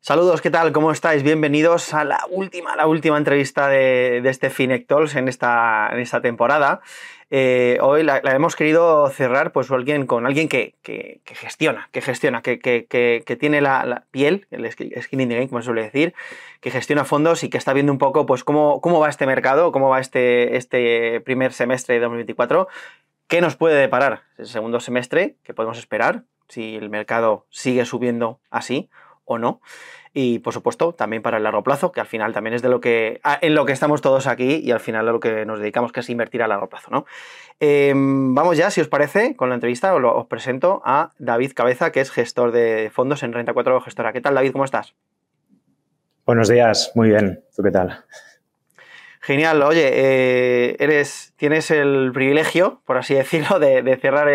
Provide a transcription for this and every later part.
Saludos, ¿qué tal? ¿Cómo estáis? Bienvenidos a la última entrevista de este FinTech Talks en esta temporada. Hoy la hemos querido cerrar pues con alguien que gestiona, que tiene la piel, el skin in the game, como se suele decir, que gestiona fondos y que está viendo un poco pues cómo va este mercado, cómo va este primer semestre de 2024, qué nos puede deparar el segundo semestre, qué podemos esperar, si el mercado sigue subiendo así o no. Y, por supuesto, también para el largo plazo, que al final también es en lo que estamos todos aquí y al final a lo que nos dedicamos, que es invertir a largo plazo, ¿no? Vamos ya, si os parece, con la entrevista. Os presento a David Cabeza, que es gestor de fondos en Renta 4 Gestora. ¿Qué tal, David? ¿Cómo estás? Buenos días, muy bien. ¿Tú qué tal? Genial. Oye, tienes el privilegio, por así decirlo, de cerrar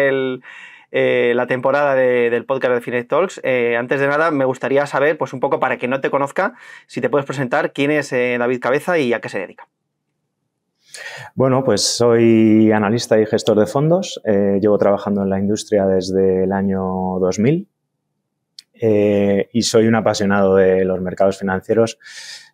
la temporada del podcast de FinTech Talks. Antes de nada, me gustaría saber, pues un poco para quien no te conozca, si te puedes presentar quién es David Cabeza y a qué se dedica. Bueno, pues soy analista y gestor de fondos. Llevo trabajando en la industria desde el año 2000 y soy un apasionado de los mercados financieros,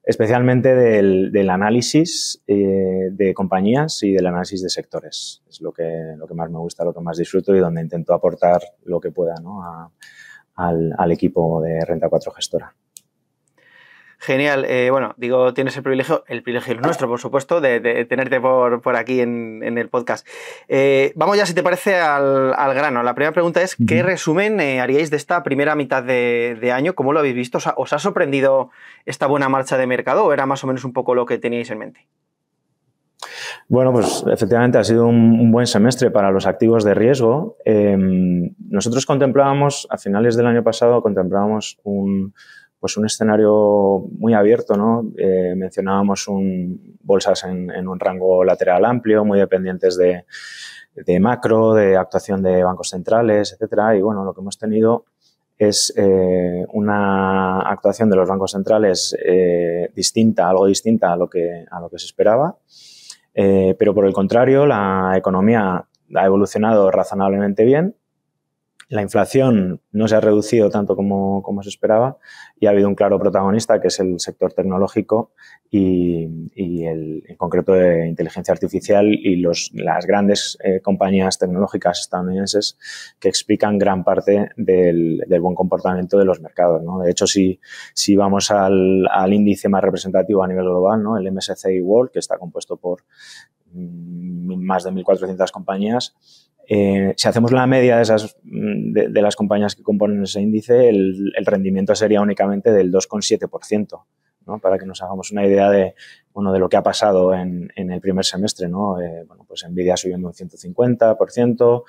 especialmente del análisis de compañías y del análisis de sectores. Es lo que más me gusta, lo que más disfruto y donde intento aportar lo que pueda, ¿no? al equipo de Renta 4 Gestora. Genial. Tienes el privilegio es nuestro, por supuesto, de tenerte por aquí en el podcast. Vamos ya, si te parece, al grano. La primera pregunta es, ¿qué resumen haríais de esta primera mitad de año? ¿Cómo lo habéis visto? ¿Os ha sorprendido esta buena marcha de mercado o era más o menos un poco lo que teníais en mente? Bueno, pues efectivamente ha sido un buen semestre para los activos de riesgo. Nosotros a finales del año pasado, contemplábamos un escenario muy abierto, ¿no? Mencionábamos bolsas en un rango lateral amplio, muy dependientes de macro, de actuación de bancos centrales, etcétera. Y bueno, lo que hemos tenido es una actuación de los bancos centrales algo distinta a lo que se esperaba. Pero por el contrario, la economía ha evolucionado razonablemente bien. La inflación no se ha reducido tanto como se esperaba y ha habido un claro protagonista, que es el sector tecnológico y en concreto de inteligencia artificial y las grandes compañías tecnológicas estadounidenses que explican gran parte del buen comportamiento de los mercados, ¿no? De hecho, si vamos al índice más representativo a nivel global, ¿no? El MSCI World, que está compuesto por más de 1.400 compañías, si hacemos la media de las compañías que componen ese índice, el rendimiento sería únicamente del 2,7%, ¿no? Para que nos hagamos una idea de lo que ha pasado en el primer semestre, ¿no? Pues Nvidia subiendo un 150%,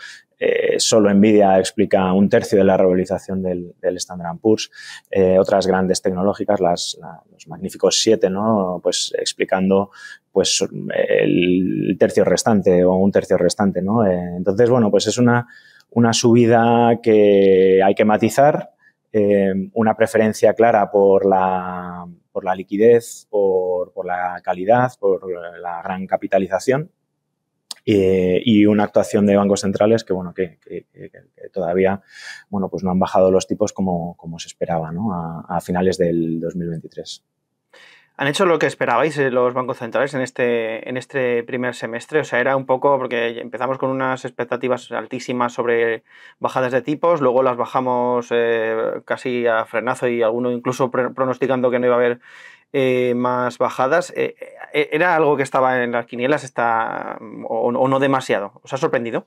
solo Nvidia explica un tercio de la revalorización del Standard & Poor's, otras grandes tecnológicas, los magníficos 7, ¿no? Pues explicando pues el tercio restante o un tercio restante, ¿no? Entonces, pues es una subida que hay que matizar, una preferencia clara por la liquidez, por la calidad, por la gran capitalización y una actuación de bancos centrales que todavía pues no han bajado los tipos como se esperaba, ¿no? a finales del 2023. ¿Han hecho lo que esperabais los bancos centrales en este primer semestre? O sea, era un poco, porque empezamos con unas expectativas altísimas sobre bajadas de tipos, luego las bajamos casi a frenazo y alguno incluso pronosticando que no iba a haber más bajadas. ¿Era algo que estaba en las quinielas o no demasiado? ¿Os ha sorprendido?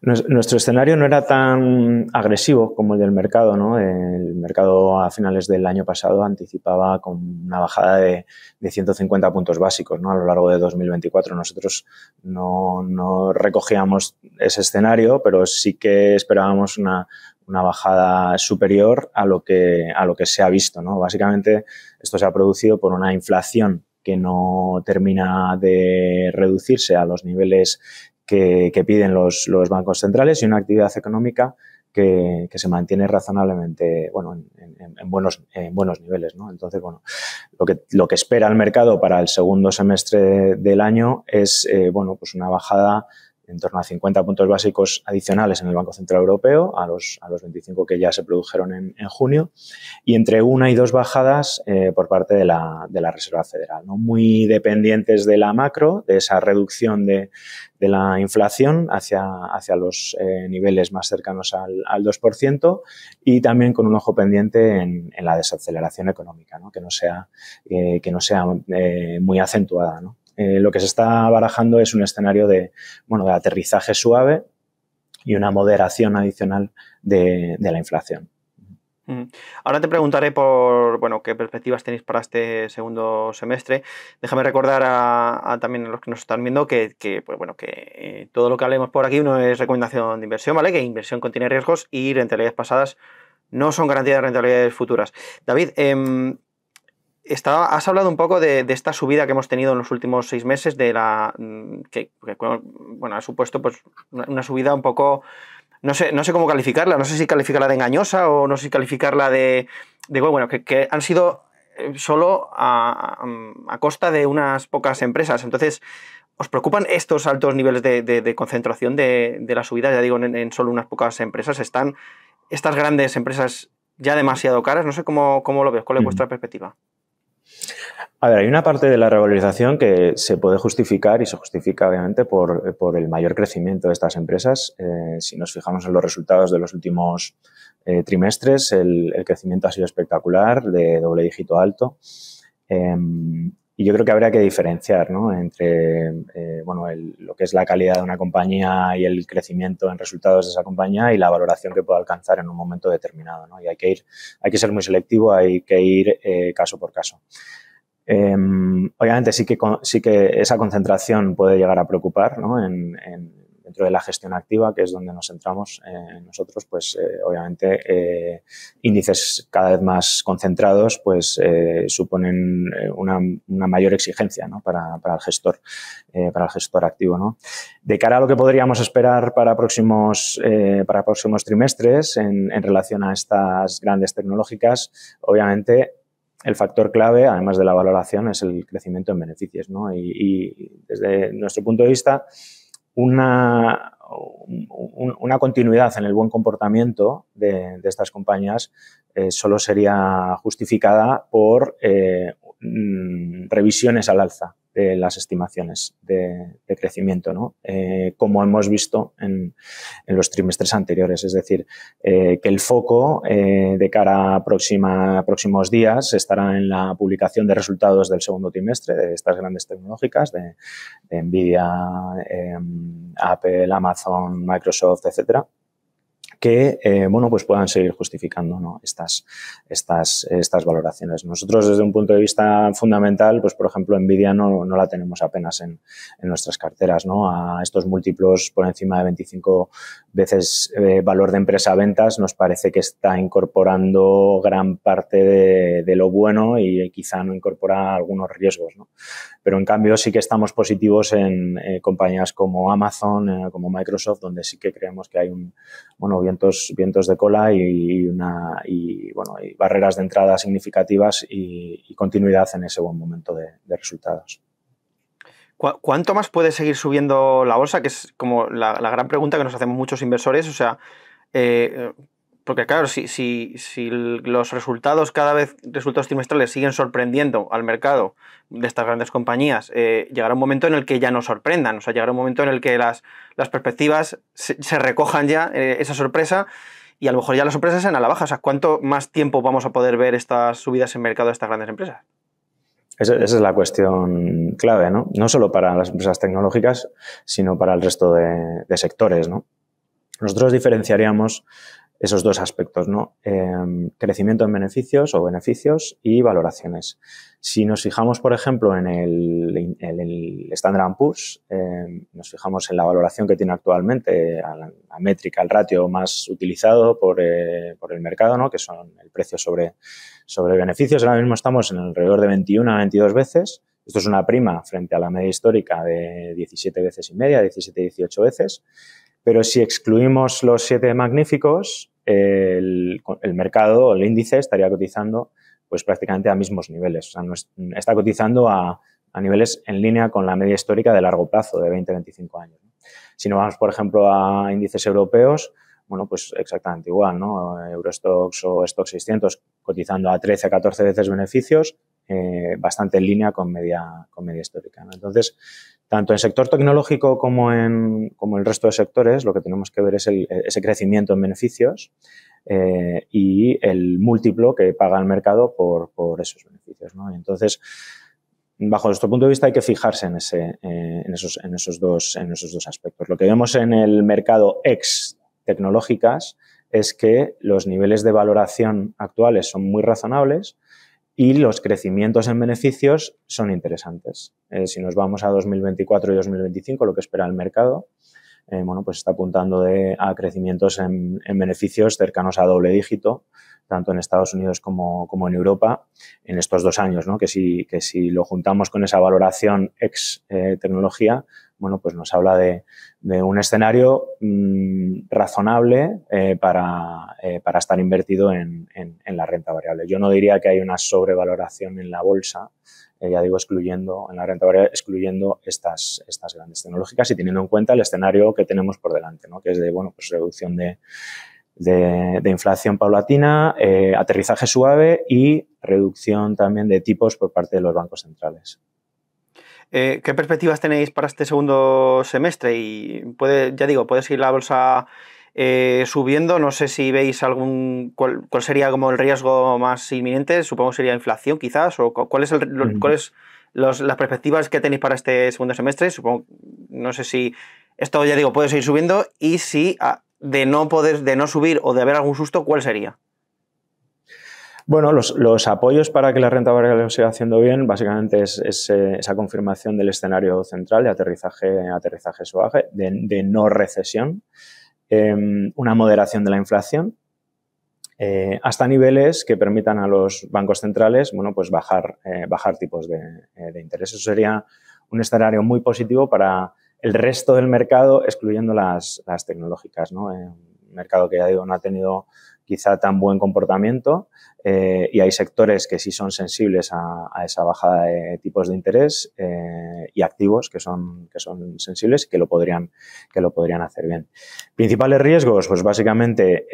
Nuestro escenario no era tan agresivo como el del mercado, ¿no? El mercado a finales del año pasado anticipaba con una bajada de 150 puntos básicos, ¿no? A lo largo de 2024. Nosotros no recogíamos ese escenario, pero sí que esperábamos una bajada superior a lo que se ha visto, ¿no? Básicamente esto se ha producido por una inflación que no termina de reducirse a los niveles que piden los bancos centrales y una actividad económica que se mantiene razonablemente en buenos niveles, ¿no? Entonces, lo que espera el mercado para el segundo semestre del año es pues una bajada en torno a 50 puntos básicos adicionales en el Banco Central Europeo, a los 25 que ya se produjeron en junio, y entre 1 y 2 bajadas por parte de la Reserva Federal, ¿no? Muy dependientes de la macro, de esa reducción de la inflación hacia los niveles más cercanos al 2%, y también con un ojo pendiente en la desaceleración económica, ¿no? Que no sea muy acentuada, ¿no? Lo que se está barajando es un escenario de aterrizaje suave y una moderación adicional de la inflación. Ahora te preguntaré por qué perspectivas tenéis para este segundo semestre. Déjame recordar también a los que nos están viendo que todo lo que hablemos por aquí no es recomendación de inversión, ¿vale? Que inversión contiene riesgos y rentabilidades pasadas no son garantía de rentabilidades futuras. David, has hablado un poco de esta subida que hemos tenido en los últimos 6 meses, ha supuesto pues una subida un poco, no sé cómo calificarla, no sé si calificarla de engañosa o no sé si calificarla que han sido solo a costa de unas pocas empresas. Entonces, ¿os preocupan estos altos niveles de concentración de la subida, ya digo, en solo unas pocas empresas? ¿Están estas grandes empresas ya demasiado caras? No sé cómo lo ves, ¿cuál es vuestra perspectiva? A ver, hay una parte de la revalorización que se puede justificar y se justifica obviamente por el mayor crecimiento de estas empresas. Si nos fijamos en los resultados de los últimos trimestres, el crecimiento ha sido espectacular, de doble dígito alto. Y yo creo que habría que diferenciar, ¿no?, entre lo que es la calidad de una compañía y el crecimiento en resultados de esa compañía y la valoración que pueda alcanzar en un momento determinado, ¿no? Y hay que ser muy selectivo, hay que ir caso por caso. Obviamente sí que esa concentración puede llegar a preocupar, ¿no? Dentro de la gestión activa, que es donde nos centramos nosotros, pues obviamente índices cada vez más concentrados pues suponen una mayor exigencia, ¿no?, para el gestor activo, ¿no? De cara a lo que podríamos esperar para próximos trimestres en relación a estas grandes tecnológicas, obviamente el factor clave, además de la valoración, es el crecimiento en beneficios, ¿no? Y desde nuestro punto de vista, una continuidad en el buen comportamiento de estas compañías solo sería justificada por revisiones al alza de las estimaciones de crecimiento, ¿no? Como hemos visto en los trimestres anteriores. Es decir, que el foco de cara a próximos días estará en la publicación de resultados del segundo trimestre de estas grandes tecnológicas, de Nvidia, Apple, Amazon, Microsoft, etcétera, que pues puedan seguir justificando, ¿no?, estas valoraciones. Nosotros, desde un punto de vista fundamental, pues por ejemplo Nvidia no la tenemos apenas en nuestras carteras, ¿no? A estos múltiplos por encima de 25 veces valor de empresa a ventas, nos parece que está incorporando gran parte de lo bueno y quizá no incorpora algunos riesgos, ¿no? Pero en cambio sí que estamos positivos en compañías como Amazon, como Microsoft, donde sí que creemos que hay vientos de cola y barreras de entrada significativas y continuidad en ese buen momento de resultados. ¿Cuánto más puede seguir subiendo la bolsa? Que es como la gran pregunta que nos hacemos muchos inversores. O sea, porque claro, si los resultados trimestrales siguen sorprendiendo al mercado de estas grandes compañías, llegará un momento en el que ya no sorprendan. O sea, llegará un momento en el que las perspectivas se recojan ya esa sorpresa y a lo mejor ya las sorpresas sean a la baja. O sea, ¿cuánto más tiempo vamos a poder ver estas subidas en mercado de estas grandes empresas? Esa es la cuestión clave, ¿no? No solo para las empresas tecnológicas, sino para el resto de sectores, ¿no? Nosotros diferenciaríamos esos dos aspectos, ¿no? Crecimiento en beneficios y valoraciones. Si nos fijamos, por ejemplo, en el Standard & Poor's, nos fijamos en la valoración que tiene actualmente, la métrica, el ratio más utilizado por el mercado, ¿no?, que son el precio sobre beneficios. Ahora mismo estamos en alrededor de 21 a 22 veces. Esto es una prima frente a la media histórica de 17 veces y media, 17-18 veces. Pero si excluimos los 7 magníficos, el mercado, el índice, estaría cotizando pues prácticamente a mismos niveles. O sea, está cotizando a niveles en línea con la media histórica de largo plazo, de 20-25 años. Si nos vamos, por ejemplo, a índices europeos, bueno, pues exactamente igual, ¿no? Eurostoxx o Stoxx 600 cotizando a 13, 14 veces beneficios, bastante en línea con media histórica, ¿no? Entonces, tanto en sector tecnológico como en el resto de sectores, lo que tenemos que ver es ese crecimiento en beneficios y el múltiplo que paga el mercado por esos beneficios, ¿no? Entonces, bajo nuestro punto de vista hay que fijarse en esos dos aspectos. Lo que vemos en el mercado ex tecnológicas es que los niveles de valoración actuales son muy razonables y los crecimientos en beneficios son interesantes. Si nos vamos a 2024 y 2025, lo que espera el mercado, bueno, pues está apuntando a crecimientos en beneficios cercanos a doble dígito, tanto en Estados Unidos como en Europa, en estos 2 años, ¿no? Que si lo juntamos con esa valoración ex tecnología, bueno, pues nos habla de un escenario razonable para estar invertido en la renta variable. Yo no diría que hay una sobrevaloración en la bolsa, ya digo, excluyendo en la renta variable, excluyendo estas grandes tecnológicas y teniendo en cuenta el escenario que tenemos por delante, ¿no? Que es de, bueno, pues reducción de inflación paulatina, aterrizaje suave y reducción también de tipos por parte de los bancos centrales. ¿Qué perspectivas tenéis para este segundo semestre? Y puede seguir la bolsa subiendo. No sé si veis cuál sería como el riesgo más inminente. Supongo que sería inflación, quizás. O cuáles las perspectivas que tenéis para este segundo semestre. No sé si esto, ya digo, puede seguir subiendo, y si de no subir o de haber algún susto, ¿cuál sería? Bueno, los apoyos para que la renta variable lo siga haciendo bien, básicamente es esa confirmación del escenario central de aterrizaje suave, de no recesión, una moderación de la inflación, hasta niveles que permitan a los bancos centrales, bueno, pues bajar tipos de interés. Eso sería un escenario muy positivo para el resto del mercado, excluyendo las tecnológicas, ¿no? Un mercado que, ya digo, no ha tenido quizá tan buen comportamiento, y hay sectores que sí son sensibles a esa bajada de tipos de interés, y activos que son sensibles y que lo podrían hacer bien. Principales riesgos, pues básicamente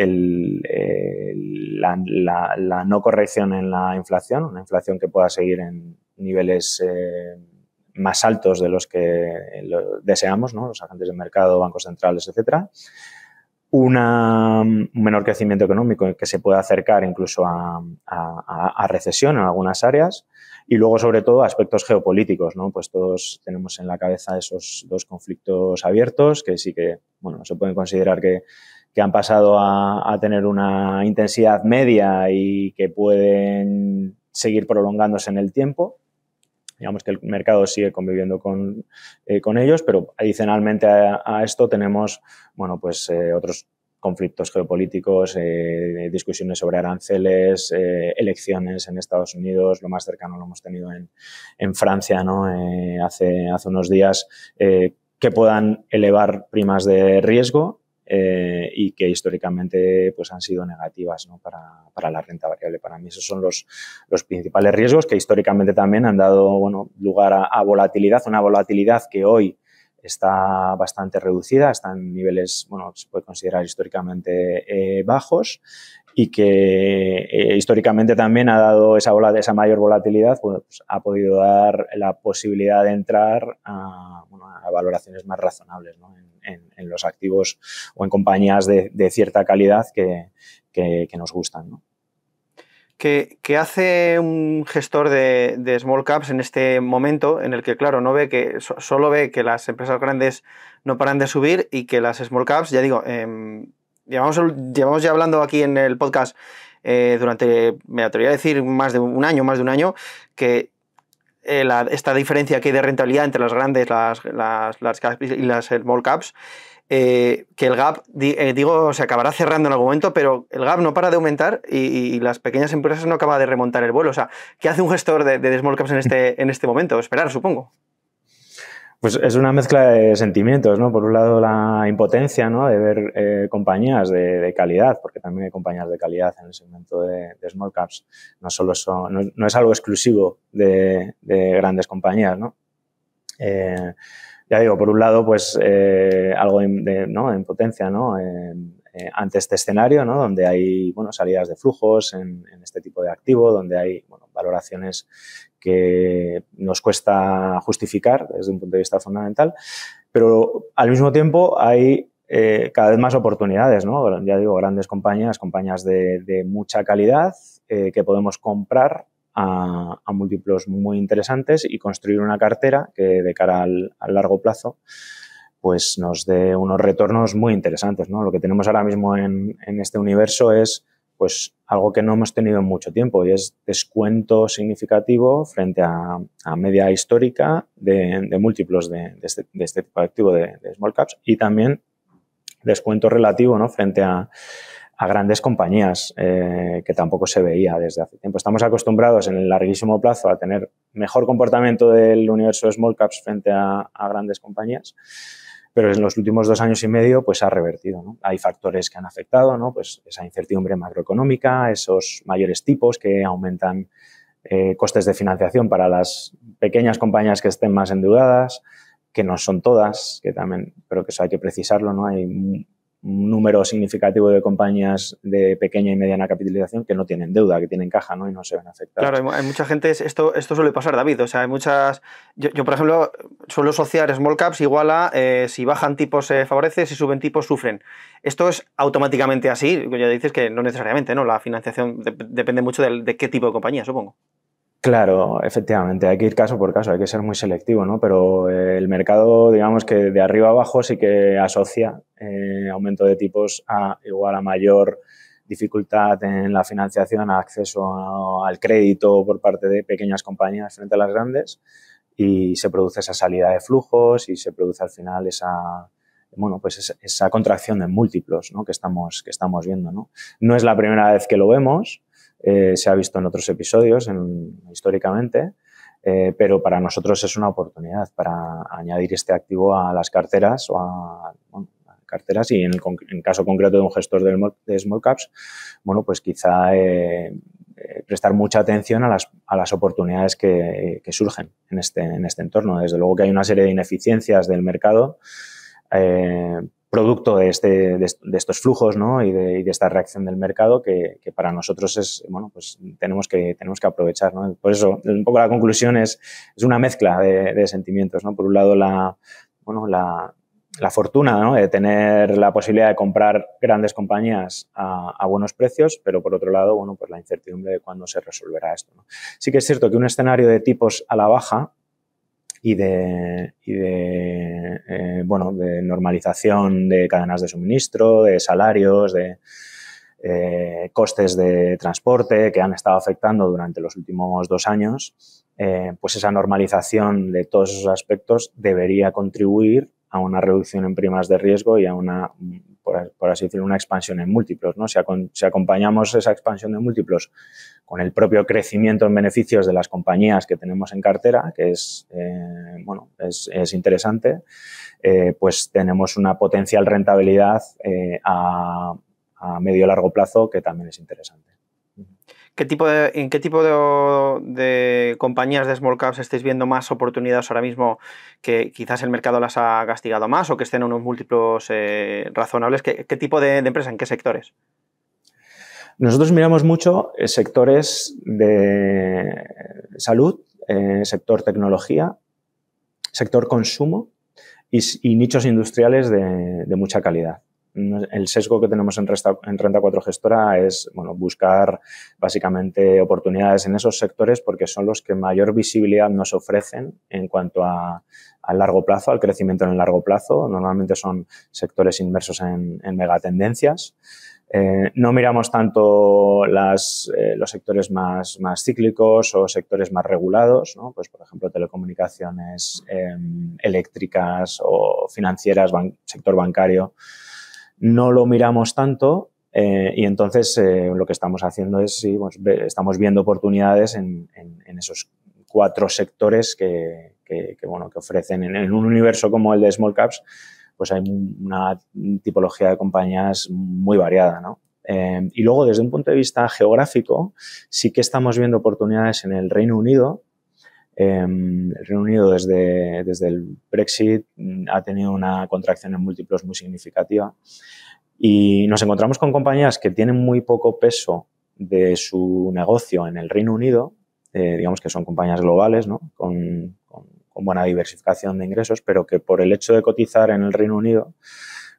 la no corrección en la inflación, una inflación que pueda seguir en niveles más altos de los que deseamos, ¿no? Los agentes de mercado, bancos centrales, etcétera. Un menor crecimiento económico que se puede acercar incluso a recesión en algunas áreas, y luego, sobre todo, aspectos geopolíticos, ¿no? Pues todos tenemos en la cabeza esos 2 conflictos abiertos que sí que, bueno, se pueden considerar que han pasado a tener una intensidad media y que pueden seguir prolongándose en el tiempo. Digamos que el mercado sigue conviviendo con ellos, pero adicionalmente a esto tenemos, bueno, pues otros conflictos geopolíticos, discusiones sobre aranceles, elecciones en Estados Unidos. Lo más cercano lo hemos tenido en Francia, ¿no? Hace unos días, que puedan elevar primas de riesgo, y que históricamente pues han sido negativas, ¿no? para la renta variable. Para mí esos son los principales riesgos, que históricamente también han dado, bueno, lugar a volatilidad, una volatilidad que hoy está bastante reducida, está en niveles, bueno, se puede considerar históricamente bajos, y que históricamente también ha dado esa mayor volatilidad, pues ha podido dar la posibilidad de entrar a valoraciones más razonables, ¿no? en los activos o en compañías de cierta calidad que nos gustan, ¿no? ¿Qué hace un gestor de small caps en este momento en el que, claro, solo ve que las empresas grandes no paran de subir y que las small caps, ya digo, llevamos ya hablando aquí en el podcast durante, me atrevería a decir, más de un año, que esta diferencia que hay de rentabilidad entre las grandes, las caps y las small caps, que el gap, se acabará cerrando en algún momento, pero el gap no para de aumentar y las pequeñas empresas no acaban de remontar el vuelo. O sea, ¿qué hace un gestor de small caps en este momento? Esperar, supongo. Pues es una mezcla de sentimientos, ¿no? Por un lado, la impotencia, ¿no? De ver compañías de calidad, porque también hay compañías de calidad en el segmento de small caps. No es algo exclusivo de grandes compañías, ¿no? ya digo, por un lado, pues algo ¿no? en potencia, ¿no? Ante este escenario, ¿no? Donde hay, bueno, salidas de flujos en este tipo de activo, donde hay, bueno, valoraciones que nos cuesta justificar desde un punto de vista fundamental, pero al mismo tiempo hay cada vez más oportunidades, ¿no? Ya digo, grandes compañías de mucha calidad que podemos comprar a múltiplos muy interesantes y construir una cartera que de cara al largo plazo pues nos dé unos retornos muy interesantes, ¿no? Lo que tenemos ahora mismo en este universo es pues algo que no hemos tenido en mucho tiempo y es descuento significativo frente a media histórica de múltiplos de este tipo de activo de small caps y también descuento relativo, ¿no? Frente a grandes compañías que tampoco se veía desde hace tiempo. Estamos acostumbrados en el larguísimo plazo a tener mejor comportamiento del universo de small caps frente a grandes compañías, pero en los últimos 2 años y medio pues ha revertido, ¿no? Hay factores que han afectado, ¿no? Pues esa incertidumbre macroeconómica, esos mayores tipos que aumentan costes de financiación para las pequeñas compañías que estén más endeudadas, que no son todas, que también, pero que eso hay que precisarlo, ¿no? Hay un número significativo de compañías de pequeña y mediana capitalización que no tienen deuda, que tienen caja, ¿no? Y no se ven afectadas. Claro, hay mucha gente, esto suele pasar, David, o sea, hay muchas, yo por ejemplo, suelo asociar small caps igual a si bajan tipos favorece, si suben tipos sufren. Esto es automáticamente así, ya dices que no necesariamente, ¿no? La financiación depende mucho de qué tipo de compañía, supongo. Claro, efectivamente, hay que ir caso por caso, hay que ser muy selectivo, ¿no? Pero el mercado, digamos que de arriba abajo sí que asocia aumento de tipos a igual a mayor dificultad en la financiación, a acceso al crédito por parte de pequeñas compañías frente a las grandes y se produce esa salida de flujos y se produce al final bueno, pues esa contracción de múltiplos, ¿no? que estamos viendo, ¿no? No es la primera vez que lo vemos. Se ha visto en otros episodios históricamente, pero para nosotros es una oportunidad para añadir este activo a las carteras o a carteras y en el caso concreto de un gestor de small caps, bueno, pues quizá prestar mucha atención a las oportunidades que surgen en este entorno. Desde luego que hay una serie de ineficiencias del mercado producto de estos flujos, ¿no? y de esta reacción del mercado que para nosotros es, bueno, pues tenemos que aprovechar, ¿no? Por eso, un poco la conclusión es una mezcla de sentimientos, ¿no? Por un lado, la fortuna, ¿no? de tener la posibilidad de comprar grandes compañías a buenos precios, pero por otro lado, bueno, pues la incertidumbre de cuándo se resolverá esto, ¿no? Sí que es cierto que un escenario de tipos a la baja y de normalización de cadenas de suministro, de salarios, de costes de transporte que han estado afectando durante los últimos 2 años, pues esa normalización de todos esos aspectos debería contribuir a una reducción en primas de riesgo y a una, por así decirlo, una expansión en múltiplos, ¿no? Si acompañamos esa expansión de múltiplos con el propio crecimiento en beneficios de las compañías que tenemos en cartera, que es, es interesante, pues tenemos una potencial rentabilidad a medio y largo plazo que también es interesante. ¿En qué tipo de compañías de small caps estáis viendo más oportunidades ahora mismo que quizás el mercado las ha castigado más o que estén en unos múltiplos razonables? ¿Qué tipo de empresa? ¿En qué sectores? Nosotros miramos mucho sectores de salud, sector tecnología, sector consumo y nichos industriales de mucha calidad. El sesgo que tenemos en Renta 4 Gestora es, bueno, buscar básicamente oportunidades en esos sectores porque son los que mayor visibilidad nos ofrecen en cuanto al largo plazo, al crecimiento en el largo plazo. Normalmente son sectores inmersos en megatendencias. No miramos tanto los sectores más cíclicos o sectores más regulados, ¿no? Pues, por ejemplo, telecomunicaciones, eléctricas o financieras, sector bancario. No lo miramos tanto y entonces lo que estamos haciendo es, sí, pues, estamos viendo oportunidades en esos 4 sectores que ofrecen en un universo como el de small caps, pues hay una tipología de compañías muy variada, ¿no? Y luego, desde un punto de vista geográfico, sí que estamos viendo oportunidades en el Reino Unido El Reino Unido desde el Brexit ha tenido una contracción en múltiplos muy significativa y nos encontramos con compañías que tienen muy poco peso de su negocio en el Reino Unido, digamos que son compañías globales, ¿no? con buena diversificación de ingresos, pero que por el hecho de cotizar en el Reino Unido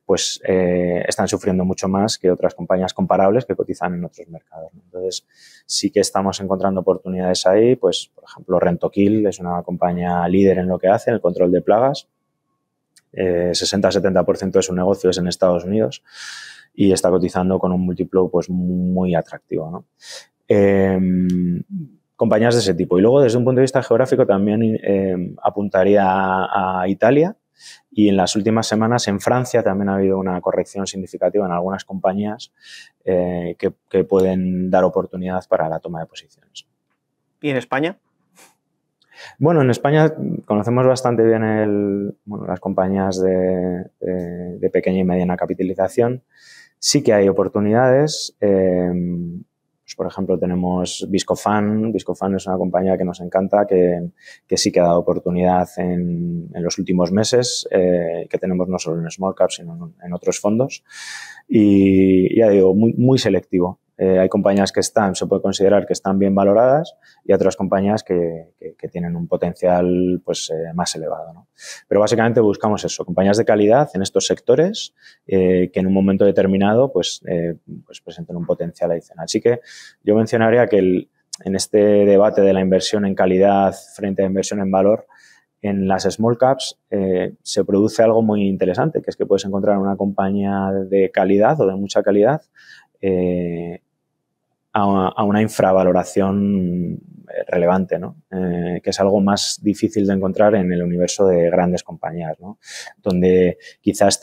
pues están sufriendo mucho más que otras compañías comparables que cotizan en otros mercados, ¿no? Entonces, sí que estamos encontrando oportunidades ahí, pues, por ejemplo, Rentokil es una compañía líder en lo que hace, en el control de plagas. 60-70% de su negocio es en Estados Unidos y está cotizando con un múltiplo pues muy atractivo, ¿no? Compañías de ese tipo. Y luego, desde un punto de vista geográfico, también apuntaría a Italia. Y en las últimas semanas en Francia también ha habido una corrección significativa en algunas compañías que pueden dar oportunidad para la toma de posiciones. ¿Y en España? Bueno, en España conocemos bastante bien las compañías de pequeña y mediana capitalización. Sí que hay oportunidades. Pues, por ejemplo, tenemos Viscofan. Viscofan es una compañía que nos encanta, que sí que ha dado oportunidad en los últimos meses, que tenemos no solo en Small Cap, sino en otros fondos. Y ya digo, muy selectivo. Hay compañías que se puede considerar que están bien valoradas y otras compañías que tienen un potencial pues, más elevado, ¿no? Pero básicamente buscamos eso, compañías de calidad en estos sectores que en un momento determinado pues presenten un potencial adicional. Así que yo mencionaría que en este debate de la inversión en calidad frente a inversión en valor, en las small caps se produce algo muy interesante, que es que puedes encontrar una compañía de calidad o de mucha calidad a una infravaloración relevante, ¿no? Que es algo más difícil de encontrar en el universo de grandes compañías, ¿no? Donde quizás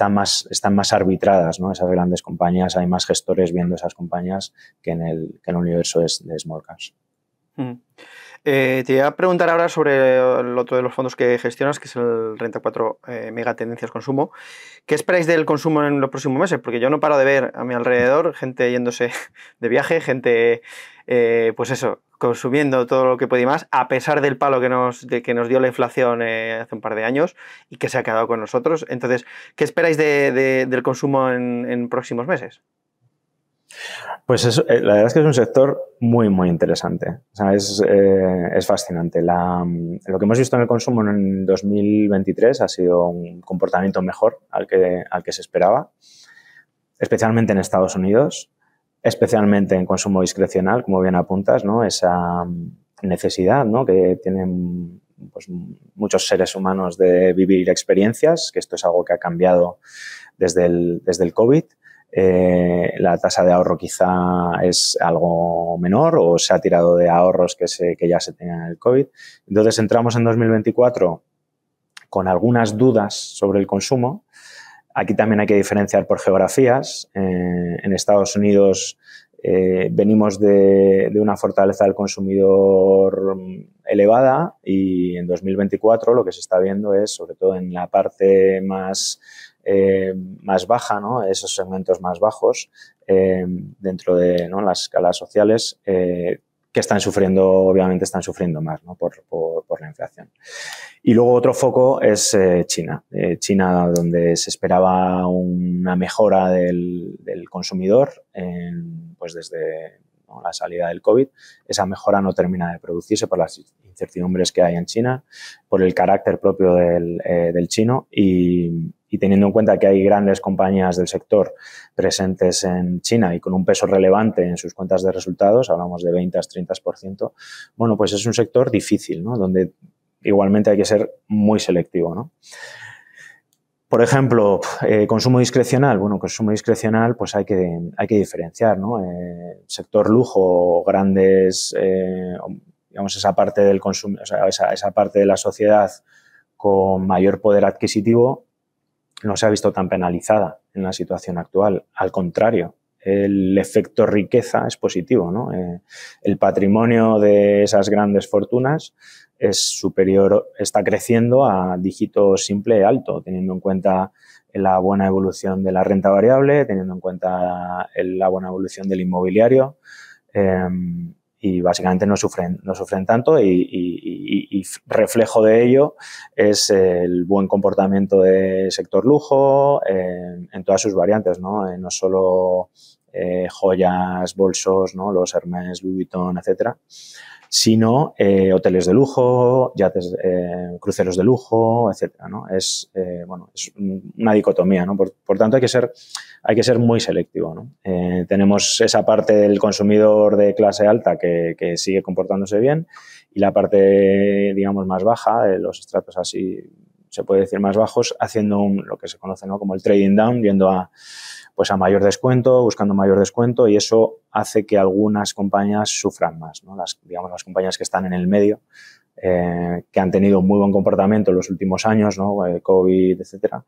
están más arbitradas, ¿no? Esas grandes compañías, hay más gestores viendo esas compañías que en el universo de small caps. Te iba a preguntar ahora sobre el otro de los fondos que gestionas, que es el Renta 4 Mega Tendencias Consumo. ¿Qué esperáis del consumo en los próximos meses? Porque yo no paro de ver a mi alrededor gente yéndose de viaje, gente, pues eso, consumiendo todo lo que puede y más, a pesar del palo que nos dio la inflación hace un par de años y que se ha quedado con nosotros. Entonces, ¿qué esperáis del consumo en próximos meses? Pues eso, la verdad es que es un sector muy interesante. O sea, es fascinante. Lo que hemos visto en el consumo en 2023 ha sido un comportamiento mejor al que se esperaba, especialmente en Estados Unidos, especialmente en consumo discrecional, como bien apuntas, ¿no? Esa necesidad, ¿no? Que tienen pues, muchos seres humanos de vivir experiencias, que esto es algo que ha cambiado desde el COVID. La tasa de ahorro quizá es algo menor o se ha tirado de ahorros que ya se tenían en el COVID. Entonces entramos en 2024 con algunas dudas sobre el consumo. Aquí también hay que diferenciar por geografías. En Estados Unidos venimos de una fortaleza del consumidor elevada y en 2024 lo que se está viendo es, sobre todo en la parte más baja, ¿no? Esos segmentos más bajos dentro de, ¿no? las escalas sociales que obviamente están sufriendo más, ¿no? por la inflación. Y luego otro foco es China. China, donde se esperaba una mejora del consumidor pues desde la salida del COVID. Esa mejora no termina de producirse por las incertidumbres que hay en China, por el carácter propio del chino y teniendo en cuenta que hay grandes compañías del sector presentes en China y con un peso relevante en sus cuentas de resultados, hablamos de 20-30%, bueno, pues es un sector difícil, ¿no? Donde igualmente hay que ser muy selectivo, ¿no? Por ejemplo, consumo discrecional. Bueno, consumo discrecional pues hay que diferenciar, ¿no? Sector lujo, grandes, digamos, esa parte del consumo, o sea, esa parte de la sociedad con mayor poder adquisitivo no se ha visto tan penalizada en la situación actual. Al contrario, el efecto riqueza es positivo, ¿no? El patrimonio de esas grandes fortunas es superior, está creciendo a dígito simple alto, teniendo en cuenta la buena evolución de la renta variable, teniendo en cuenta la buena evolución del inmobiliario y básicamente no sufren tanto y y reflejo de ello es el buen comportamiento del sector lujo en todas sus variantes, ¿no? No solo joyas, bolsos, ¿no? Los Hermès, Louis Vuitton, etcétera, sino hoteles de lujo, yates, cruceros de lujo, etcétera, ¿no? Es una dicotomía, ¿no? Por tanto, hay que ser muy selectivo, ¿no? Tenemos esa parte del consumidor de clase alta que sigue comportándose bien y la parte, digamos, más baja, de los estratos así, se puede decir más bajos, haciendo lo que se conoce, ¿no? Como el trading down, yendo a mayor descuento, buscando mayor descuento, y eso hace que algunas compañías sufran más, ¿no? Las compañías que están en el medio, que han tenido muy buen comportamiento en los últimos años, ¿no? COVID, etcétera,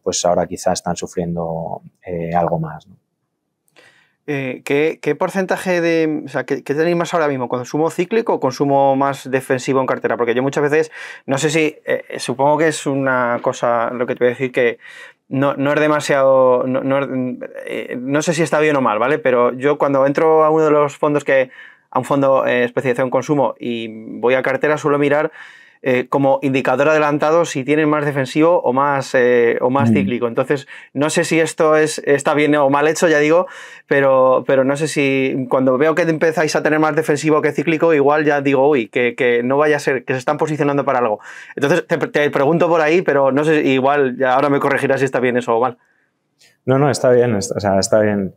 pues ahora quizás están sufriendo algo más, ¿no? ¿Qué porcentaje o sea, ¿qué tenéis más ahora mismo? ¿Consumo cíclico o consumo más defensivo en cartera? Porque yo muchas veces, no sé si, supongo que es una cosa, lo que te voy a decir, que no es demasiado, no sé si está bien o mal, ¿vale? Pero yo cuando entro a uno de los fondos a un fondo especializado en consumo y voy a cartera, suelo mirar como indicador adelantado si tienen más defensivo o más cíclico. Entonces, no sé si esto está bien o mal hecho, ya digo, pero no sé si cuando veo que empezáis a tener más defensivo que cíclico, igual ya digo, uy, que no vaya a ser, que se están posicionando para algo. Entonces, te pregunto por ahí, pero no sé, igual ya ahora me corregirás si está bien eso o mal. No, está bien, está bien.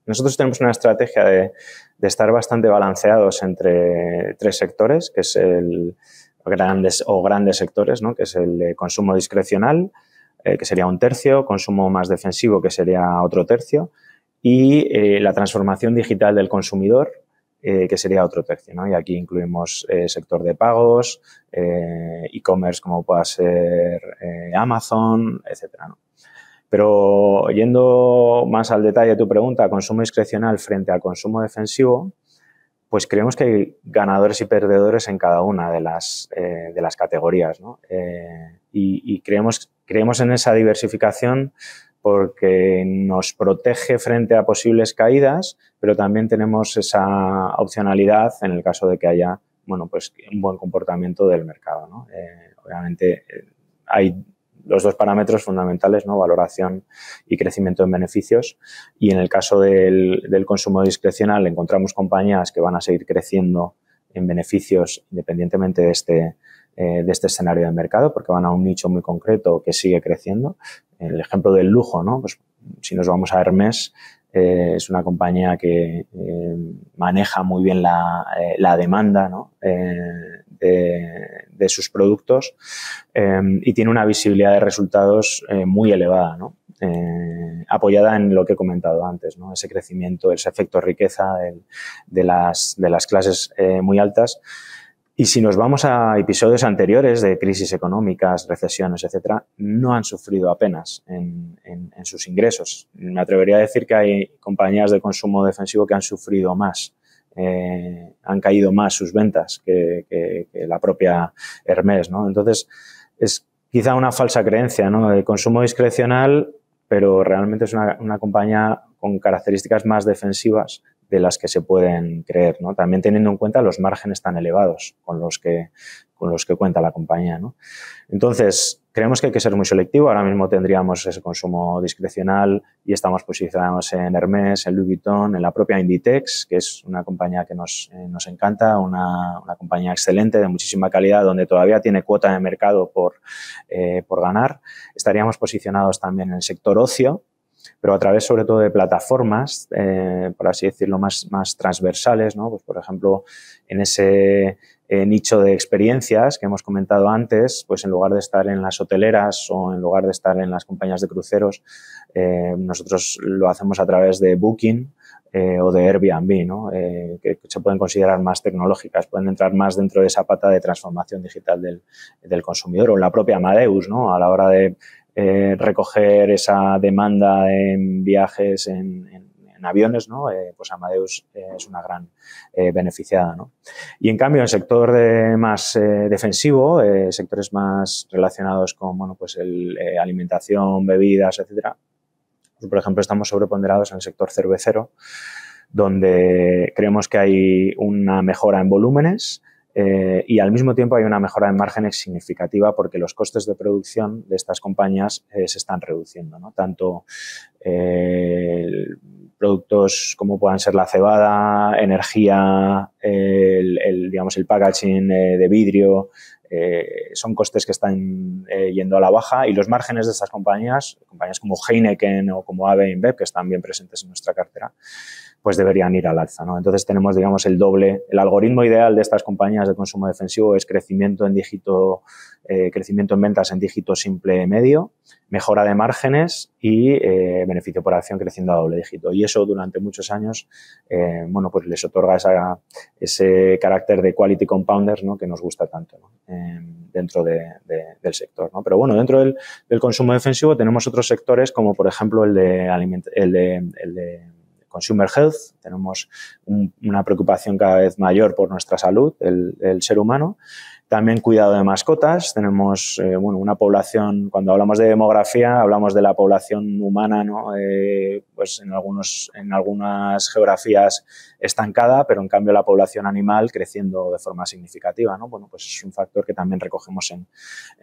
Nosotros tenemos una estrategia de estar bastante balanceados entre tres sectores, que es grandes sectores, ¿no? Que es el de consumo discrecional, que sería un tercio, consumo más defensivo, que sería otro tercio, y la transformación digital del consumidor, que sería otro tercio, ¿no? Y aquí incluimos sector de pagos, e-commerce como pueda ser Amazon, etcétera, ¿no? Pero yendo más al detalle de tu pregunta, consumo discrecional frente al consumo defensivo, pues creemos que hay ganadores y perdedores en cada una de las categorías, ¿no? Y creemos en esa diversificación porque nos protege frente a posibles caídas, pero también tenemos esa opcionalidad en el caso de que haya, pues un buen comportamiento del mercado, ¿no? Obviamente hay los dos parámetros fundamentales, ¿no? Valoración y crecimiento en beneficios. Y en el caso del consumo discrecional encontramos compañías que van a seguir creciendo en beneficios independientemente de este escenario de mercado, porque van a un nicho muy concreto que sigue creciendo. El ejemplo del lujo, ¿no? Pues si nos vamos a Hermès, es una compañía que maneja muy bien la demanda, ¿no? De sus productos y tiene una visibilidad de resultados muy elevada, ¿no? Apoyada en lo que he comentado antes, ¿no? Ese crecimiento, ese efecto riqueza de las clases muy altas. Y si nos vamos a episodios anteriores de crisis económicas, recesiones, etcétera, no han sufrido apenas en sus ingresos. Me atrevería a decir que hay compañías de consumo defensivo que han sufrido más, han caído más sus ventas que la propia Hermès, ¿no? Entonces, es quizá una falsa creencia, ¿no? El consumo discrecional, pero realmente es una compañía con características más defensivas de las que se pueden creer, ¿no? También teniendo en cuenta los márgenes tan elevados con los que cuenta la compañía, ¿no? Entonces, creemos que hay que ser muy selectivo. Ahora mismo tendríamos ese consumo discrecional y estamos posicionados en Hermès, en Louis Vuitton, en la propia Inditex, que es una compañía que nos encanta, una compañía excelente, de muchísima calidad, donde todavía tiene cuota de mercado por ganar. Estaríamos posicionados también en el sector ocio, pero a través sobre todo de plataformas, por así decirlo, más transversales, ¿no? Pues, por ejemplo, en ese nicho de experiencias que hemos comentado antes, pues en lugar de estar en las hoteleras o en lugar de estar en las compañías de cruceros, nosotros lo hacemos a través de Booking o de Airbnb, ¿no? Que se pueden considerar más tecnológicas, pueden entrar más dentro de esa pata de transformación digital del consumidor, o en la propia Amadeus, ¿no? A la hora de recoger esa demanda en viajes en aviones, ¿no? Pues Amadeus es una gran beneficiada, ¿no? Y en cambio, en el sector más defensivo, sectores más relacionados con, pues alimentación, bebidas, etcétera, pues, por ejemplo, estamos sobreponderados en el sector cervecero, donde creemos que hay una mejora en volúmenes y al mismo tiempo hay una mejora de márgenes significativa porque los costes de producción de estas compañías se están reduciendo, ¿no? Tanto productos como puedan ser la cebada, energía, digamos, el packaging de vidrio, son costes que están yendo a la baja y los márgenes de estas compañías como Heineken o como AB InBev, que están bien presentes en nuestra cartera, pues deberían ir al alza, ¿no? Entonces tenemos, digamos, el doble. El algoritmo ideal de estas compañías de consumo defensivo es crecimiento en ventas en dígito simple medio, mejora de márgenes y beneficio por acción creciendo a doble dígito. Y eso durante muchos años, bueno, pues les otorga ese carácter de quality compounders, ¿no? Que nos gusta tanto, ¿no? Dentro del sector, ¿no? Pero bueno, dentro del consumo defensivo tenemos otros sectores como, por ejemplo, el de Consumer Health. Tenemos una preocupación cada vez mayor por nuestra salud, el ser humano. También cuidado de mascotas. Tenemos bueno, una población, cuando hablamos de demografía, hablamos de la población humana, ¿no? Pues en algunas geografías estancada, pero en cambio la población animal creciendo de forma significativa, ¿no? Bueno, pues es un factor que también recogemos en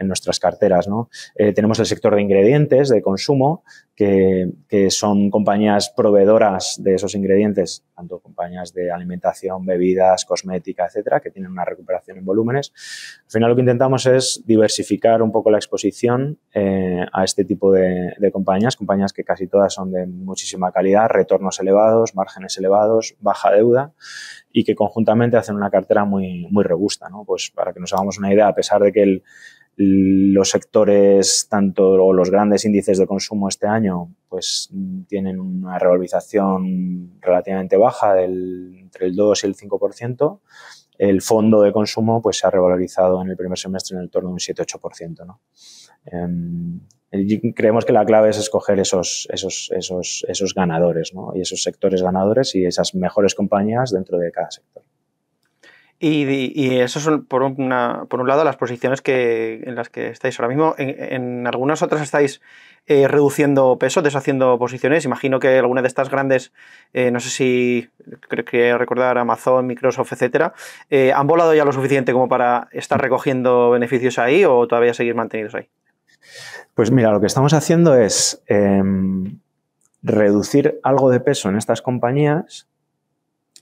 nuestras carteras, ¿no? Tenemos el sector de ingredientes, de consumo, que son compañías proveedoras de esos ingredientes, tanto compañías de alimentación, bebidas, cosmética, etcétera, que tienen una recuperación en volúmenes. Al final lo que intentamos es diversificar un poco la exposición a este tipo de compañías que casi todas son de muchísima calidad, retornos elevados, márgenes elevados, baja deuda y que conjuntamente hacen una cartera muy, muy robusta, ¿no? Pues para que nos hagamos una idea, a pesar de que los sectores, tanto o los grandes índices de consumo este año, pues tienen una revalorización relativamente baja entre el 2 y el 5%. El fondo de consumo pues se ha revalorizado en el primer semestre en el torno de un 7-8%, ¿no? Creemos que la clave es escoger esos ganadores, ¿no? Y esos sectores ganadores y esas mejores compañías dentro de cada sector. Y eso son, por un lado, las posiciones en las que estáis ahora mismo. En algunas otras estáis reduciendo peso, deshaciendo posiciones. Imagino que alguna de estas grandes, no sé si creo que recordar Amazon, Microsoft, etcétera, ¿han volado ya lo suficiente como para estar recogiendo beneficios ahí o todavía seguir mantenidos ahí? Pues mira, lo que estamos haciendo es reducir algo de peso en estas compañías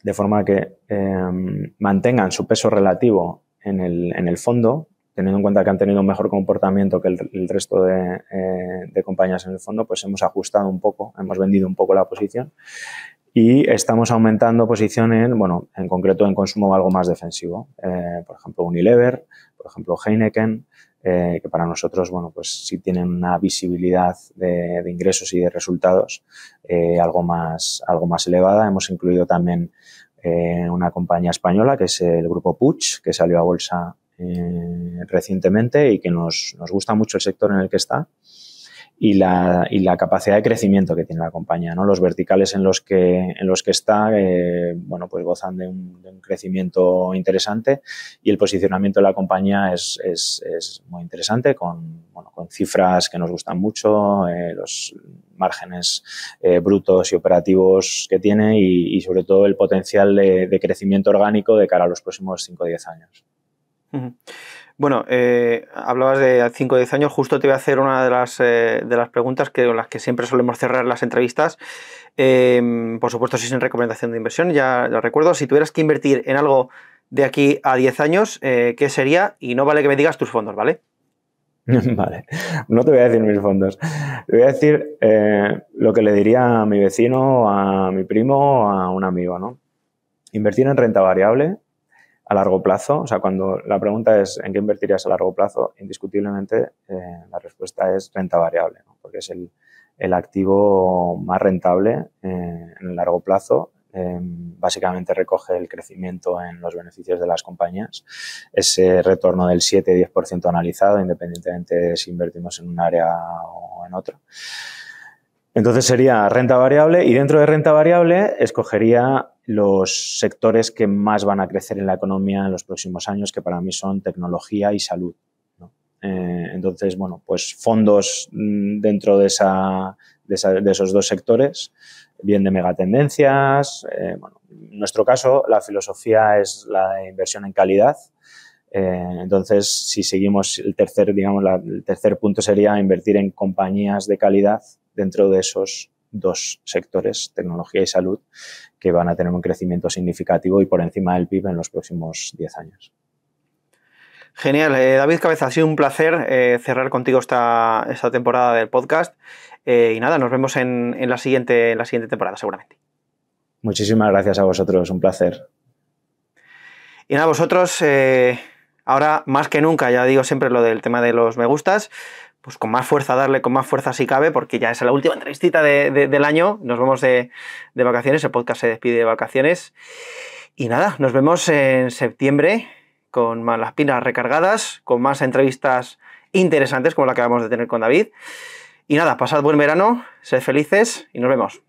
de forma que mantengan su peso relativo en el fondo, teniendo en cuenta que han tenido un mejor comportamiento que el resto de compañías en el fondo, pues hemos ajustado un poco, hemos vendido un poco la posición y estamos aumentando posición en concreto en consumo algo más defensivo. Por ejemplo, Unilever, por ejemplo, Heineken, que para nosotros, bueno, pues sí tienen una visibilidad de ingresos y de resultados algo más elevada. Hemos incluido también una compañía española que es el grupo Puig, que salió a bolsa recientemente y que nos gusta mucho el sector en el que está y la capacidad de crecimiento que tiene la compañía, ¿no? Los verticales en los que está, bueno, pues gozan de un crecimiento interesante y el posicionamiento de la compañía es muy interesante con cifras que nos gustan mucho, los márgenes brutos y operativos que tiene y sobre todo el potencial de crecimiento orgánico de cara a los próximos 5 o 10 años. Uh-huh. Bueno, hablabas de 5 o 10 años, justo te voy a hacer una de las preguntas con las que siempre solemos cerrar las entrevistas. Por supuesto, si es en recomendación de inversión, ya lo recuerdo. Si tuvieras que invertir en algo de aquí a 10 años, ¿qué sería? Y no vale que me digas tus fondos, ¿vale? Vale, no te voy a decir mis fondos. Te voy a decir lo que le diría a mi vecino, a mi primo o a un amigo, ¿no? Invertir en renta variable a largo plazo, o sea, cuando la pregunta es ¿en qué invertirías a largo plazo? Indiscutiblemente la respuesta es renta variable, ¿no? Porque es el activo más rentable en el largo plazo. Básicamente recoge el crecimiento en los beneficios de las compañías, ese retorno del 7-10% analizado, independientemente de si invertimos en un área o en otro. Entonces sería renta variable y dentro de renta variable escogería los sectores que más van a crecer en la economía en los próximos años, que para mí son tecnología y salud, ¿no? Entonces, bueno, pues fondos dentro de esos dos sectores bien de megatendencias. Bueno, en nuestro caso, la filosofía es la de inversión en calidad. Entonces, si seguimos el tercer punto sería invertir en compañías de calidad dentro de esos dos sectores, tecnología y salud, que van a tener un crecimiento significativo y por encima del PIB en los próximos 10 años. Genial. David Cabeza, ha sido un placer cerrar contigo esta temporada del podcast. Y nada, nos vemos en la siguiente temporada, seguramente. Muchísimas gracias a vosotros, un placer. Y nada, vosotros, ahora más que nunca, ya digo siempre lo del tema de los me gustas, pues con más fuerza, darle con más fuerza si cabe, porque ya es la última entrevistita del año. Nos vemos de vacaciones, el podcast se despide de vacaciones. Y nada, nos vemos en septiembre con más las pilas recargadas, con más entrevistas interesantes como la que acabamos de tener con David. Y nada, pasad buen verano, sed felices y nos vemos.